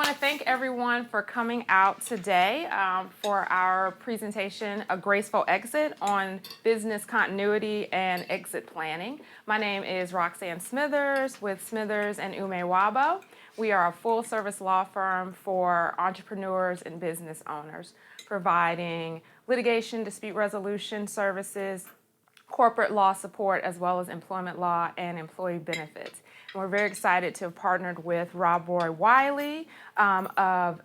want to thank everyone for coming out today for our presentation, A Graceful Exit on Business Continuity and Exit Planning. My name is Roxann Smithers with Smithers and Umewabo. We are a full-service law firm for entrepreneurs and business owners, providing litigation, dispute resolution services, corporate law support, as well as employment law and employee benefits. And we're very excited to have partnered with Robroy Wiley of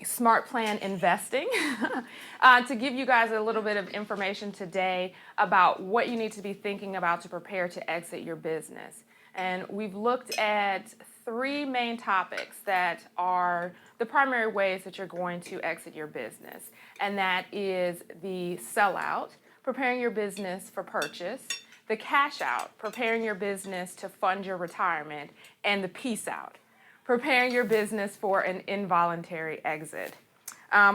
Smart Plan Investing to give you guys a little bit of information today about what you need to be thinking about to prepare to exit your business. And we've looked at three main topics that are the primary ways that you're going to exit your business. And that is the sellout, preparing your business for purchase, the cash out, preparing your business to fund your retirement, and the peace out, preparing your business for an involuntary exit.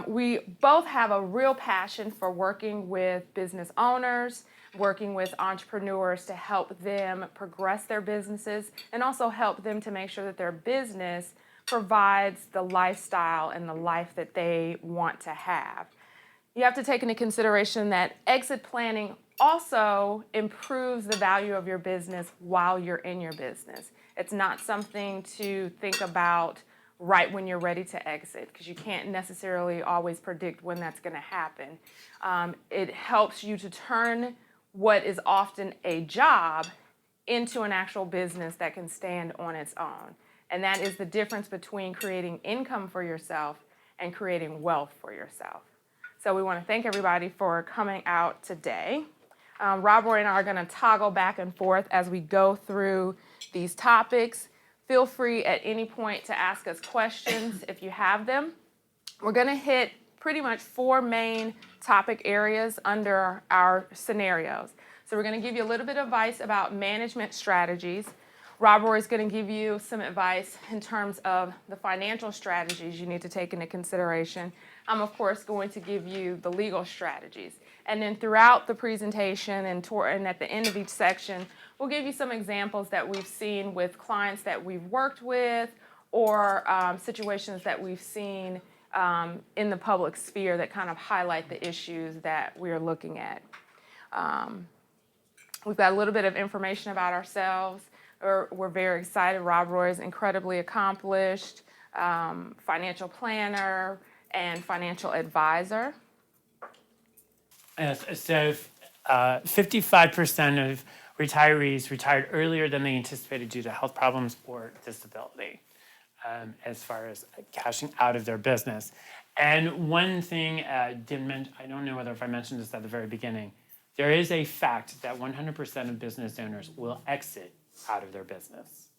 We both have a real passion for working with business owners, working with entrepreneurs to help them progress their businesses and also help them to make sure that their business provides the lifestyle and the life that they want to have. You have to take into consideration that exit planning also improves the value of your business while you're in your business. It's not something to think about right when you're ready to exit, because you can't necessarily always predict when that's going to happen. It helps you to turn what is often a job into an actual business that can stand on its own. And that is the difference between creating income for yourself and creating wealth for yourself. So we want to thank everybody for coming out today. Robroy and I are going to toggle back and forth as we go through these topics. Feel free at any point to ask us questions if you have them. We're going to hit pretty much four main topic areas under our scenarios. So we're going to give you a little bit of advice about management strategies. Robroy is going to give you some advice in terms of the financial strategies you need to take into consideration. I'm, of course, going to give you the legal strategies. And then throughout the presentation and at the end of each section, we'll give you some examples that we've seen with clients that we've worked with or situations that we've seen in the public sphere that kind of highlight the issues that we're looking at. We've got a little bit of information about ourselves. We're very excited. Robroy is incredibly accomplished, financial planner and financial advisor. So 55% of retirees retired earlier than they anticipated due to health problems or disability, as far as cashing out of their business. And one thing I don't know whether if I mentioned this at the very beginning, there is a fact that 100% of business owners will exit out of their business.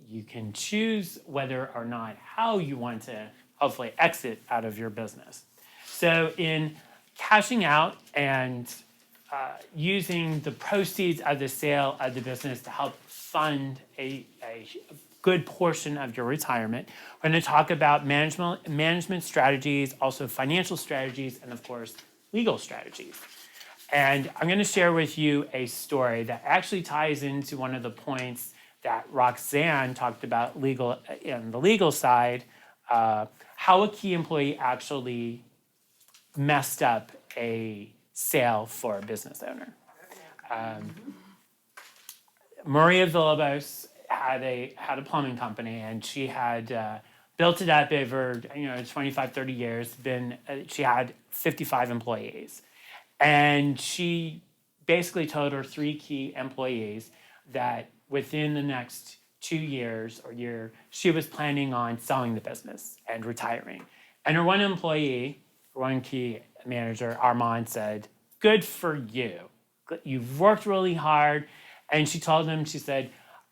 You can choose whether or not how you want to hopefully exit out of your business. So in cashing out and using the proceeds of the sale of the business to help fund a good portion of your retirement, we're going to talk about management strategies, also financial strategies, and of course, legal strategies. And I'm going to share with you a story that actually ties into one of the points that Roxann talked about in the legal side, how a key employee actually messed up a sale for a business owner. Maria Villalobos had a plumbing company, and she had built it up over 25, 30 years. She had 55 employees. And she basically told her three key employees that within the next 2 years or year, she was planning on selling the business and retiring. And her one employee, her one key manager, Armand, said, "Good for you. You've worked really hard." And she told him, she said,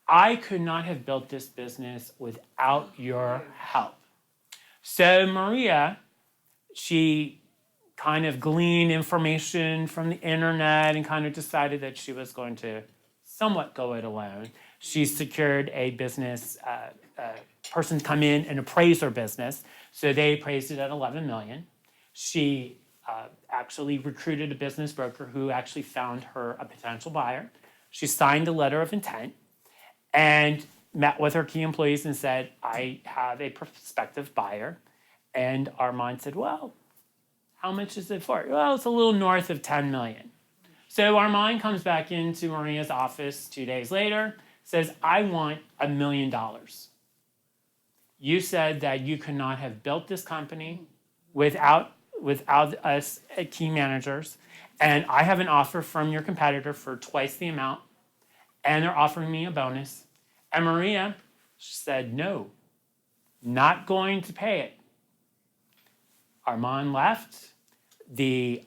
"I could not have built this business without your help." So Maria, she kind of gleaned information from the internet and kind of decided that she was going to somewhat go it alone. She secured a business person to come in and appraise her business. So they appraised it at $11 million. She actually recruited a business broker who actually found her a potential buyer. She signed a letter of intent. And met with her key employees and said, I have a prospective buyer. And Armand said, well, how much is it for? Well, it's a little north of 10 million. So Armand comes back into Maria's office 2 days later, says, I want $1 million. You said that you could not have built this company without us key managers, and I have an offer from your competitor for twice the amount, and they're offering me a bonus. And Maria said, no, not going to pay it. Armand left. The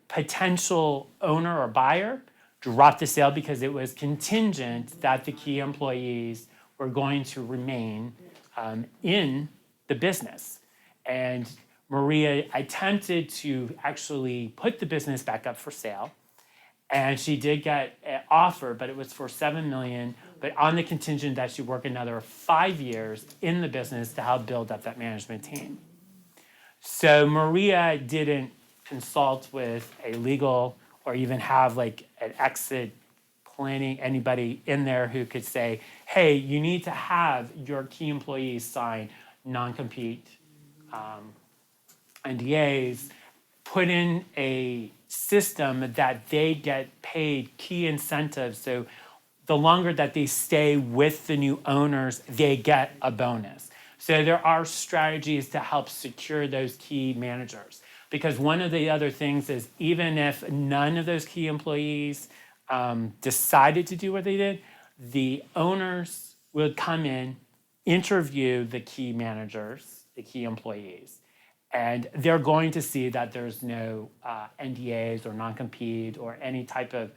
potential owner or buyer dropped the sale because it was contingent that the key employees were going to remain in the business. And Maria attempted to actually put the business back up for sale. And she did get an offer, but it was for $7 million, but on the contingent that she work another 5 years in the business to help build up that management team. So Maria didn't consult with a legal or even have like an exit planning, anybody in there who could say, hey, you need to have your key employees sign non-compete NDAs, put in a system that they get paid key incentives. So the longer that they stay with the new owners, they get a bonus. So there are strategies to help secure those key managers. Because one of the other things is even if none of those key employees decided to do what they did, the owners would come in, interview the key managers, the key employees, and they're going to see that there's no NDAs or non-compete or any type of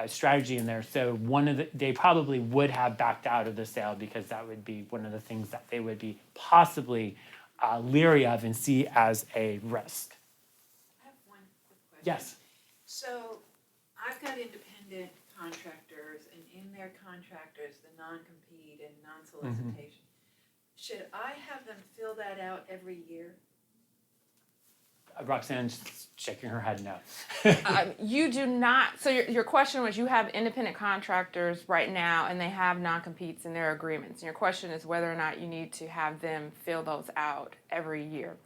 strategy in there. So they probably would have backed out of the sale because that would be one of the things that they would be possibly leery of and see as a risk. I have one quick question. Yes. So I've got independent contractors, and in their contractors, the non-compete and non-solicitation. Should I have them fill that out every year? Roxann's shaking her head no. You do not, so your question was, you have independent contractors right now and they have non-competes in their agreements. And your question is whether or not you need to have them fill those out every year.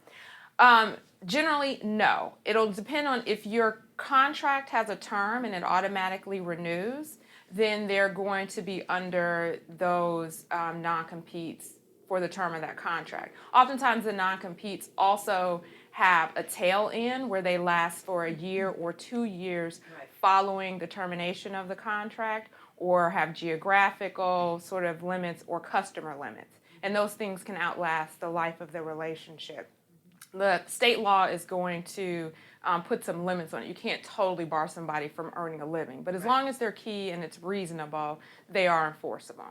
Generally, no. It'll depend on if your contract has a term and it automatically renews, then they're going to be under those non-competes for the term of that contract. Oftentimes the non-competes also have a tail end where they last for a year or 2 years following the termination of the contract, or have geographical sort of limits or customer limits. And those things can outlast the life of the relationship. The state law is going to put some limits on it. You can't totally bar somebody from earning a living, but as long as they're key and it's reasonable, they are enforceable.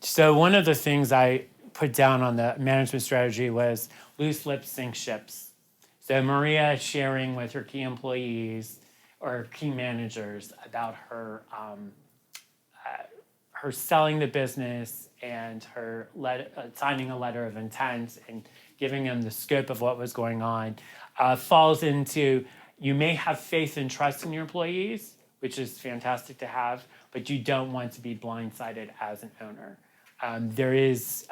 So one of the things I put down on the management strategy was loose lips sink ships. So Maria sharing with her key employees or key managers about her her selling the business and her signing a letter of intent and giving them the scope of what was going on falls into, you may have faith and trust in your employees, which is fantastic to have, but you don't want to be blindsided as an owner. There is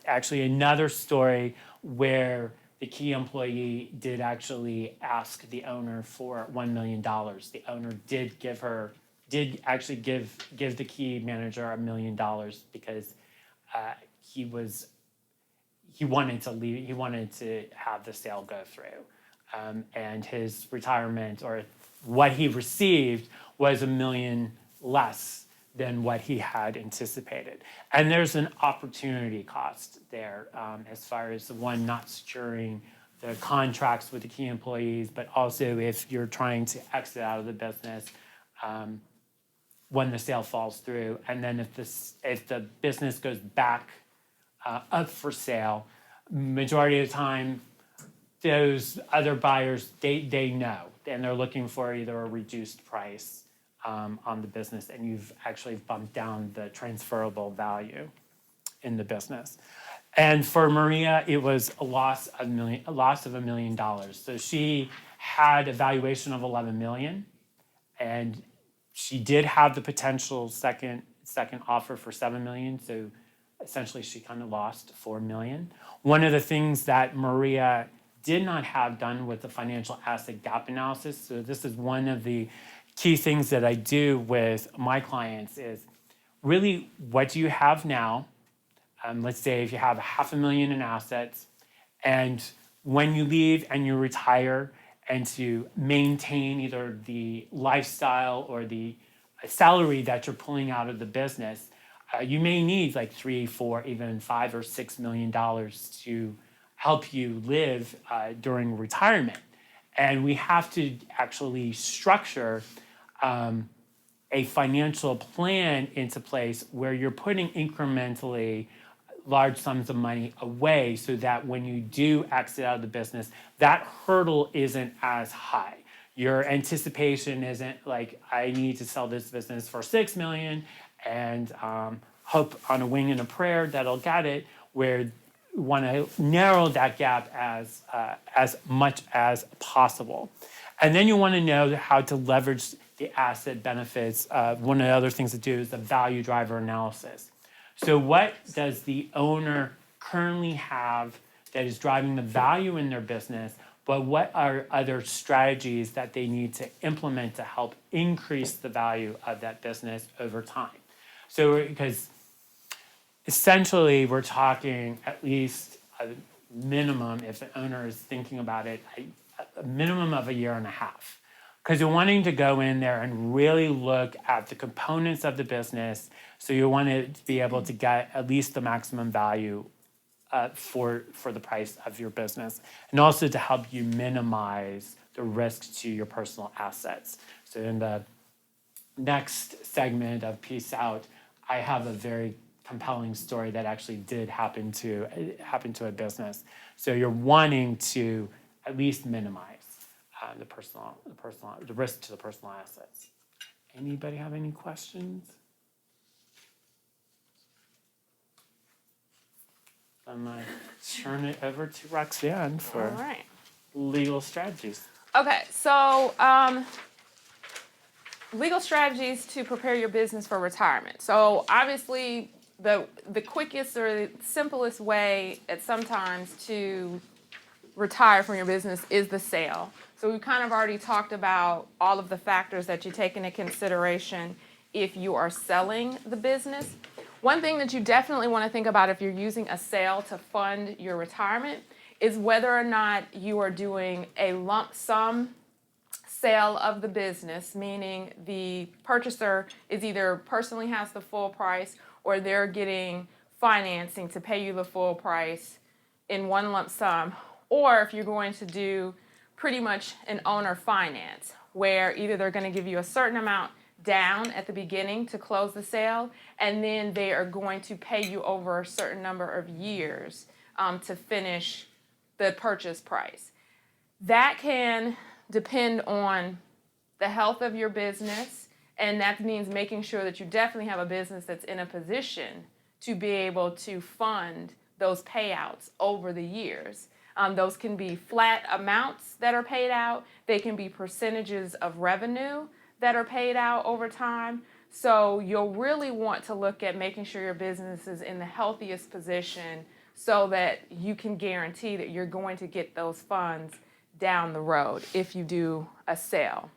actually another story where the key employee did actually ask the owner for $1 million. The owner did actually give the key manager $1 million because he wanted to leave. He wanted to have the sale go through, and his retirement or what he received was $1 million less than what he had anticipated. And there's an opportunity cost there as far as the one not securing the contracts with the key employees, but also if you're trying to exit out of the business when the sale falls through. And then if the business goes back up for sale, majority of the time, those other buyers, they know, and they're looking for either a reduced price on the business, and you've actually bumped down the transferable value in the business. And for Maria, it was a loss of $1 million. So she had a valuation of $11 million, and she did have the potential second second offer for $7 million. So essentially she kind of lost $4 million. One of the things that Maria did not have done with the financial asset gap analysis, so this is one of the key things that I do with my clients, is really what do you have now? Let's say if you have $500,000 in assets, and when you leave and you retire, and to maintain either the lifestyle or the salary that you're pulling out of the business, you may need like $3, $4, even $5 or $6 million to help you live during retirement. And we have to actually structure a financial plan into place where you're putting incrementally large sums of money away so that when you do exit out of the business, that hurdle isn't as high. Your anticipation isn't like, I need to sell this business for $6 million and hope on a wing and a prayer that I'll get it, where you want to narrow that gap as much as possible. And then you want to know how to leverage the asset benefits. One of the other things to do is the value driver analysis. So what does the owner currently have that is driving the value in their business, but what are other strategies that they need to implement to help increase the value of that business over time? So because essentially we're talking at least a minimum, if the owner is thinking about it, a minimum of 1.5 years. Because you're wanting to go in there and really look at the components of the business. So you want to be able to get at least the maximum value for the price of your business, and also to help you minimize the risk to your personal assets. So in the next segment of Peace Out, I have a very compelling story that actually did happen to a business. So you're wanting to at least minimize the risk to the personal assets. Anybody have any questions? I'm going to turn it over to Roxann for All right. legal strategies. Okay, so legal strategies to prepare your business for retirement. So obviously, the quickest or the simplest way at sometimes to retire from your business is the sale. So we kind of already talked about all of the factors that you take into consideration if you are selling the business. One thing that you definitely want to think about if you're using a sale to fund your retirement is whether or not you are doing a lump sum sale of the business, meaning the purchaser is either personally has the full price or they're getting financing to pay you the full price in one lump sum, or if you're going to do pretty much an owner finance, where either they're going to give you a certain amount down at the beginning to close the sale, and then they are going to pay you over a certain number of years to finish the purchase price. That can depend on the health of your business, and that means making sure that you definitely have a business that's in a position to be able to fund those payouts over the years. Those can be flat amounts that are paid out. They can be percentages of revenue that are paid out over time. So you'll really want to look at making sure your business is in the healthiest position so that you can guarantee that you're going to get those funds down the road if you do a sale.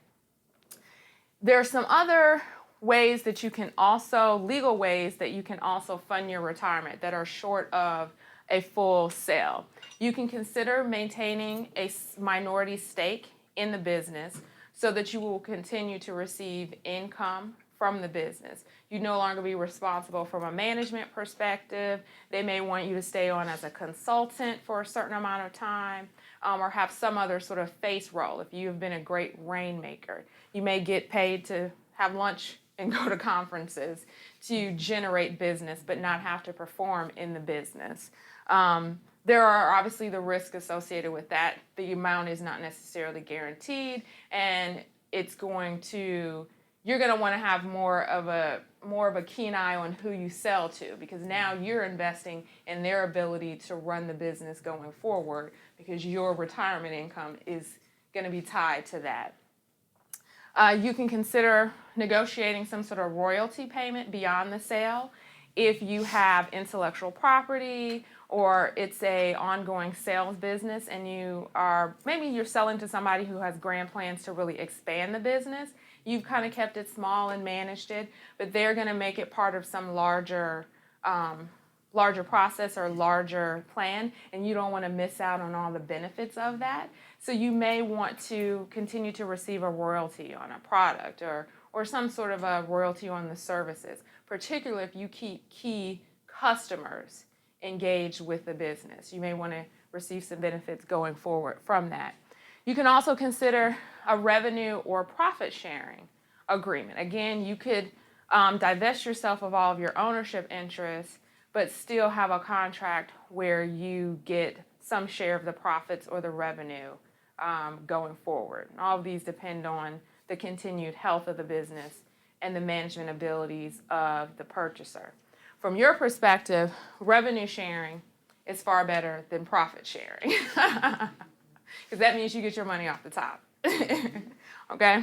There are some other ways that you can also, legal ways that you can also fund your retirement that are short of a full sale. You can consider maintaining a minority stake in the business so that you will continue to receive income from the business. You no longer be responsible from a management perspective. They may want you to stay on as a consultant for a certain amount of time, or have some other sort of face role. If you have been a great rainmaker, you may get paid to have lunch and go to conferences to generate business, but not have to perform in the business. There are obviously the risks associated with that. The amount is not necessarily guaranteed, and it's going to, you're going to want to have more of a keen eye on who you sell to, because now you're investing in their ability to run the business going forward, because your retirement income is going to be tied to that. You can consider negotiating some sort of royalty payment beyond the sale if you have intellectual property or it's a ongoing sales business and maybe you're selling to somebody who has grand plans to really expand the business. You've kind of kept it small and managed it, but they're going to make it part of some larger process or larger plan, and you don't want to miss out on all the benefits of that. So you may want to continue to receive a royalty on a product or some sort of a royalty on the services, particularly if you keep key customers engaged with the business. You may want to receive some benefits going forward from that. You can also consider a revenue or profit sharing agreement. Again, you could divest yourself of all of your ownership interests, but still have a contract where you get some share of the profits or the revenue going forward. And all of these depend on the continued health of the business and the management abilities of the purchaser. From your perspective, revenue sharing is far better than profit sharing, because that means you get your money off the top. Okay?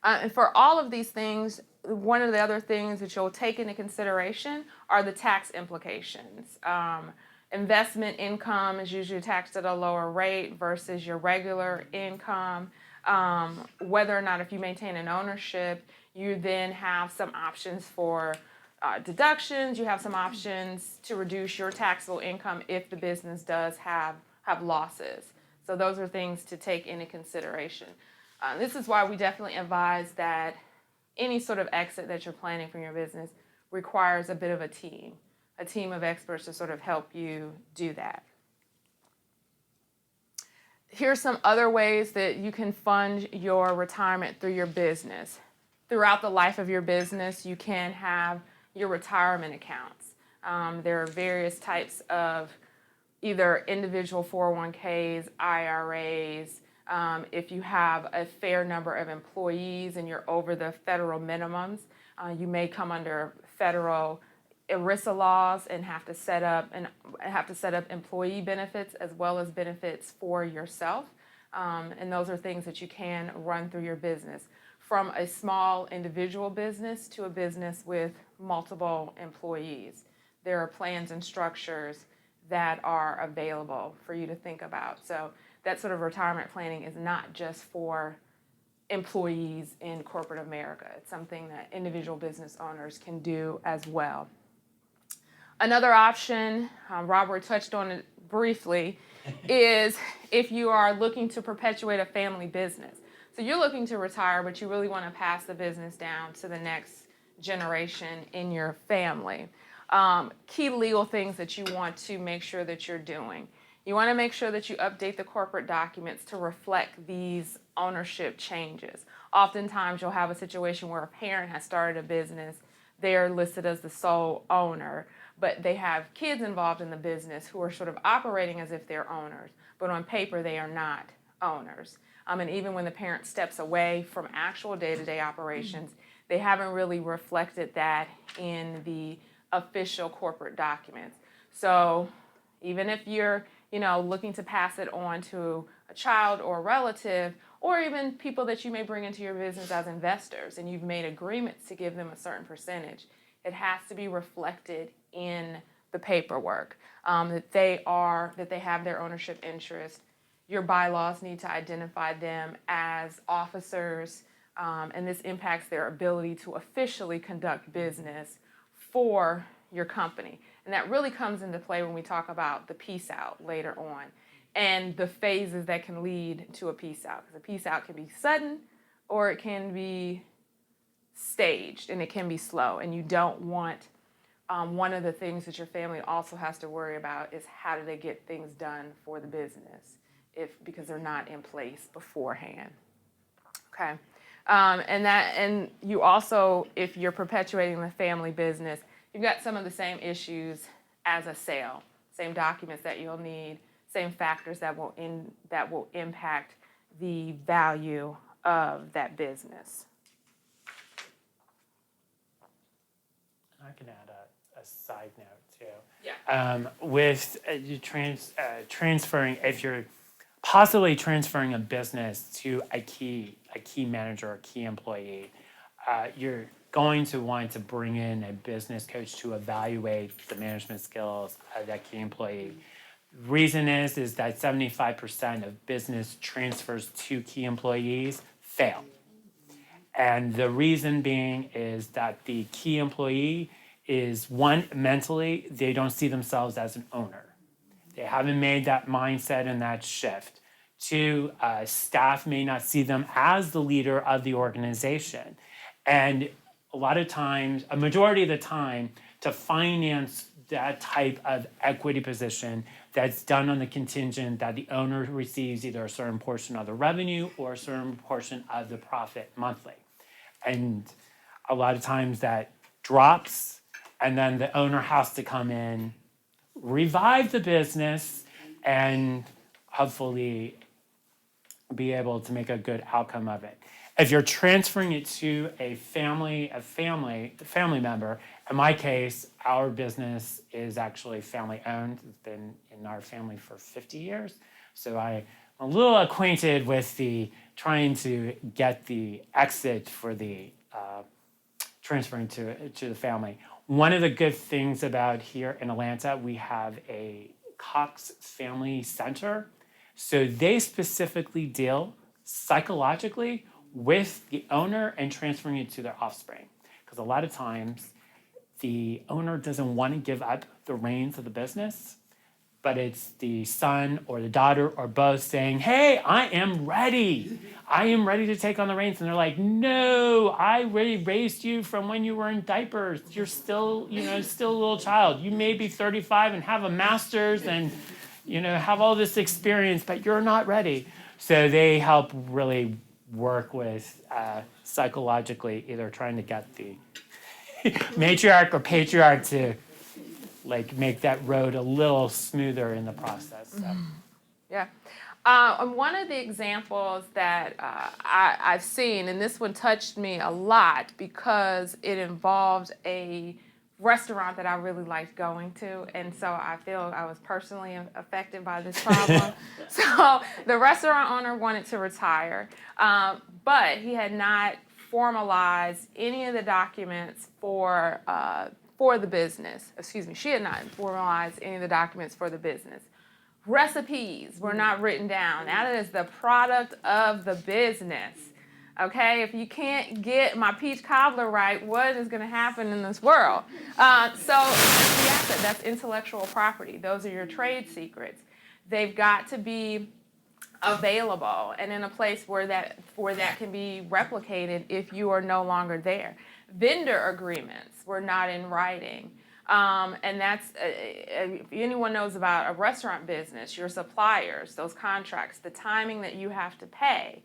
And for all of these things, one of the other things that you'll take into consideration are the tax implications. Investment income is usually taxed at a lower rate versus your regular income. Whether or not if you maintain an ownership, you then have some options for deductions. You have some options to reduce your taxable income if the business does have losses. So those are things to take into consideration. This is why we definitely advise that any sort of exit that you're planning from your business requires a bit of a team of experts to sort of help you do that. Here's some other ways that you can fund your retirement through your business. Throughout the life of your business, you can have your retirement accounts. There are various types of either individual 401ks, IRAs. If you have a fair number of employees and you're over the federal minimums, you may come under federal ERISA laws and have to set up employee benefits as well as benefits for yourself. And those are things that you can run through your business. From a small individual business to a business with multiple employees, there are plans and structures that are available for you to think about. So that sort of retirement planning is not just for employees in corporate America. It's something that individual business owners can do as well. Another option, Robroy touched on it briefly, is if you are looking to perpetuate a family business. So you're looking to retire, but you really want to pass the business down to the next generation in your family. Key legal things that you want to make sure that you're doing. You want to make sure that you update the corporate documents to reflect these ownership changes. Oftentimes you'll have a situation where a parent has started a business, they're listed as the sole owner, but they have kids involved in the business who are sort of operating as if they're owners, but on paper they are not owners. And even when the parent steps away from actual day-to-day operations, they haven't really reflected that in the official corporate documents. So even if you're looking to pass it on to a child or a relative, or even people that you may bring into your business as investors, and you've made agreements to give them a certain percentage, it has to be reflected in the paperwork that they have their ownership interest. Your bylaws need to identify them as officers, and this impacts their ability to officially conduct business for your company. And that really comes into play when we talk about the peace out later on and the phases that can lead to a peace out. Because a peace out can be sudden or it can be staged and it can be slow. And you don't want, one of the things that your family also has to worry about is how do they get things done for the business because they're not in place beforehand. Okay. And you also, if you're perpetuating the family business, you've got some of the same issues as a sale, same documents that you'll need, same factors that will impact the value of that business. I can add a side note too. Yeah. With transferring, if you're possibly transferring a business to a key manager or key employee, you're going to want to bring in a business coach to evaluate the management skills of that key employee. Reason is that 75% of business transfers to key employees fail. And the reason being is that the key employee is, one, mentally, they don't see themselves as an owner. They haven't made that mindset and that shift. Two, staff may not see them as the leader of the organization. And a lot of times, a majority of the time, to finance that type of equity position, that's done on the contingent that the owner receives either a certain portion of the revenue or a certain portion of the profit monthly. And a lot of times that drops, and then the owner has to come in, revive the business, and hopefully be able to make a good outcome of it. If you're transferring it to a family member, in my case, our business is actually family owned. It's been in our family for 50 years. So I'm a little acquainted with the trying to get the exit for the transferring to the family. One of the good things about here in Atlanta, we have a Cox Family Center. So they specifically deal psychologically with the owner and transferring it to their offspring. Because a lot of times the owner doesn't want to give up the reins of the business, but it's the son or the daughter or both saying, hey, I am ready. I am ready to take on the reins. And they're like, no, I really raised you from when you were in diapers. You're still, still a little child. You may be 35 and have a master's and, have all this experience, but you're not ready. So they help really work with psychologically, either trying to get the matriarch or patriarch to make that road a little smoother in the process. So. Yeah. One of the examples that I've seen, and this one touched me a lot because it involved a restaurant that I really liked going to, and so I feel I was personally affected by this problem. So the restaurant owner wanted to retire, but he had not formalized any of the documents for the business. Excuse me, she had not formalized any of the documents for the business. Recipes were not written down. That is the product of the business. Okay, if you can't get my peach cobbler right, what is going to happen in this world? So that's the asset. That's intellectual property. Those are your trade secrets. They've got to be available and in a place where that can be replicated if you are no longer there. Vendor agreements were not in writing. And that's, if anyone knows about a restaurant business, your suppliers, those contracts, the timing that you have to pay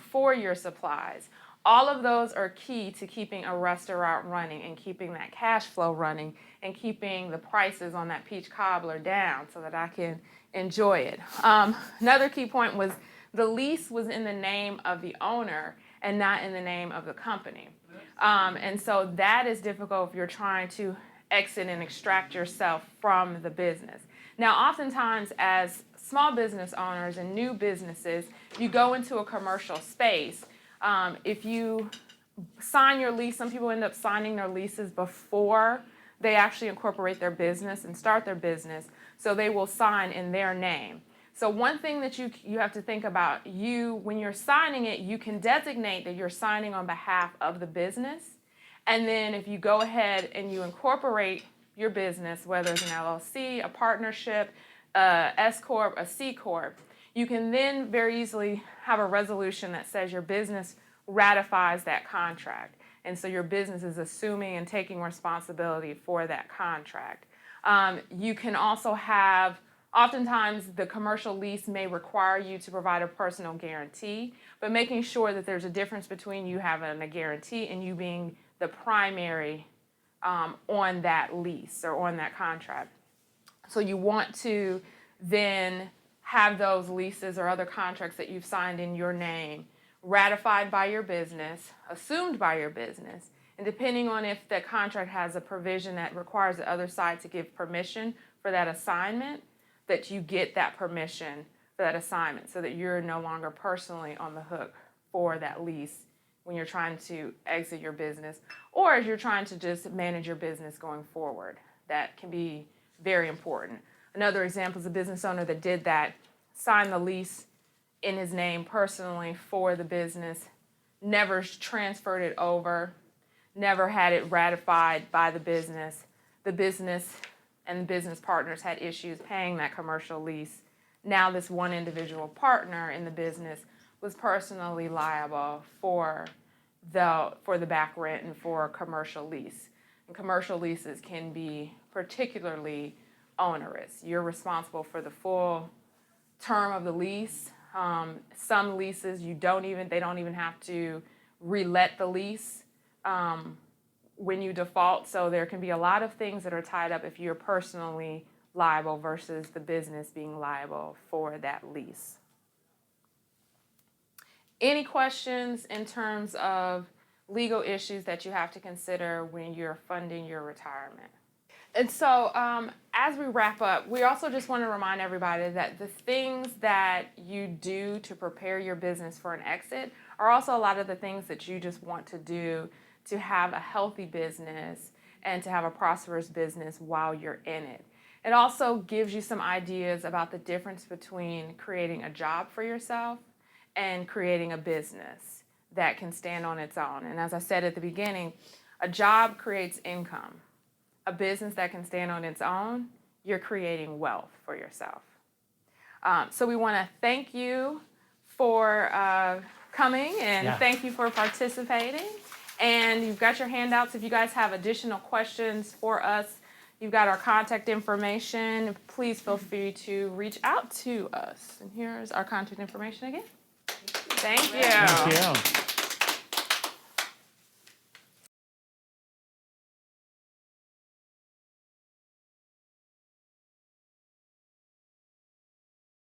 for your supplies, all of those are key to keeping a restaurant running and keeping that cash flow running and keeping the prices on that peach cobbler down so that I can enjoy it. Another key point was the lease was in the name of the owner and not in the name of the company. And so that is difficult if you're trying to exit and extract yourself from the business. Now, oftentimes as small business owners and new businesses, you go into a commercial space. If you sign your lease, some people end up signing their leases before they actually incorporate their business and start their business, so they will sign in their name. So one thing that you have to think about, when you're signing it, you can designate that you're signing on behalf of the business. And then if you go ahead and you incorporate your business, whether it's an LLC, a partnership, a S Corp, a C Corp, you can then very easily have a resolution that says your business ratifies that contract. And so your business is assuming and taking responsibility for that contract. You can also have, oftentimes the commercial lease may require you to provide a personal guarantee, but making sure that there's a difference between you having a guarantee and you being the primary on that lease or on that contract. So you want to then have those leases or other contracts that you've signed in your name ratified by your business, assumed by your business, And depending on if the contract has a provision that requires the other side to give permission for that assignment, that you get that permission for that assignment so that you're no longer personally on the hook for that lease when you're trying to exit your business, or if you're trying to just manage your business going forward. That can be very important. Another example is a business owner that did that, signed the lease in his name personally for the business, never transferred it over, never had it ratified by the business. The business and the business partners had issues paying that commercial lease. Now this one individual partner in the business was personally liable for the back rent and for a commercial lease. And commercial leases can be particularly onerous. You're responsible for the full term of the lease. Some leases they don't even have to relet the lease when you default. So there can be a lot of things that are tied up if you're personally liable versus the business being liable for that lease. Any questions in terms of legal issues that you have to consider when you're funding your retirement? And so as we wrap up, we also just want to remind everybody that the things that you do to prepare your business for an exit are also a lot of the things that you just want to do to have a healthy business and to have a prosperous business while you're in it. It also gives you some ideas about the difference between creating a job for yourself and creating a business that can stand on its own. And as I said at the beginning, a job creates income. A business that can stand on its own, you're creating wealth for yourself. So we want to thank you for coming and thank you for participating. And you've got your handouts. If you guys have additional questions for us, you've got our contact information. Please feel free to reach out to us. And here's our contact information again. Thank you. Thank you.